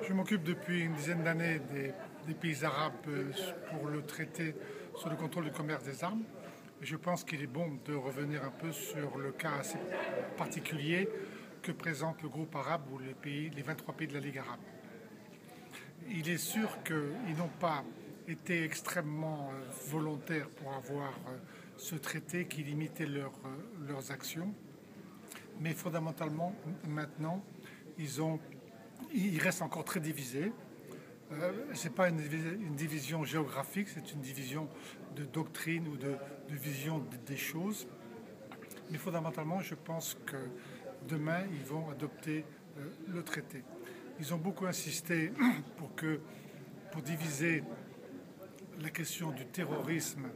Je m'occupe depuis une dizaine d'années des pays arabes pour le traité sur le contrôle du commerce des armes. Et je pense qu'il est bon de revenir un peu sur le cas assez particulier que présente le groupe arabe ou les 23 pays de la Ligue arabe. Il est sûr qu'ils n'ont pas été extrêmement volontaires pour avoir ce traité qui limitait leurs actions. Mais fondamentalement, maintenant, ils restent encore très divisés. Ce n'est pas une division géographique, c'est une division de doctrine ou de vision des choses. Mais fondamentalement, je pense que demain, ils vont adopter le traité. Ils ont beaucoup insisté pour diviser la question du terrorisme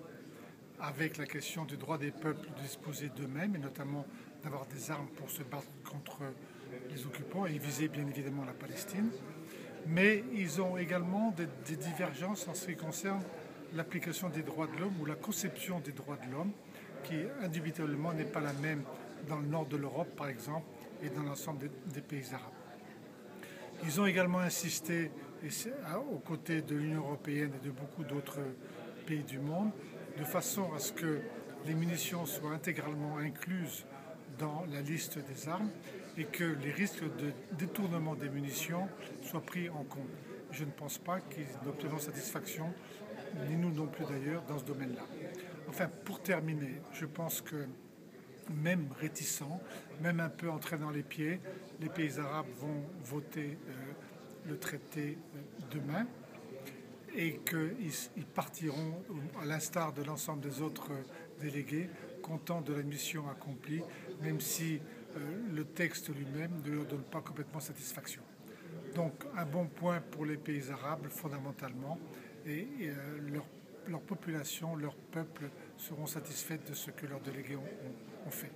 avec la question du droit des peuples de disposer d'eux-mêmes, et notamment d'avoir des armes pour se battre contre les occupants, et ils visaient bien évidemment la Palestine. Mais ils ont également des divergences en ce qui concerne l'application des droits de l'homme ou la conception des droits de l'homme, qui indubitablement n'est pas la même dans le nord de l'Europe, par exemple, et dans l'ensemble des pays arabes. Ils ont également insisté, aux côtés de l'Union européenne et de beaucoup d'autres pays du monde, de façon à ce que les munitions soient intégralement incluses dans la liste des armes et que les risques de détournement des munitions soient pris en compte. Je ne pense pas qu'ils n'obtiendront satisfaction, ni nous non plus d'ailleurs, dans ce domaine-là. Enfin, pour terminer, je pense que même réticents, même un peu en traînant les pieds, les pays arabes vont voter le traité demain et qu'ils partiront, à l'instar de l'ensemble des autres délégués, contents de la mission accomplie, même si le texte lui-même ne leur donne pas complètement satisfaction. Donc un bon point pour les pays arabes fondamentalement, et leur population, leur peuple seront satisfaits de ce que leurs délégués ont fait.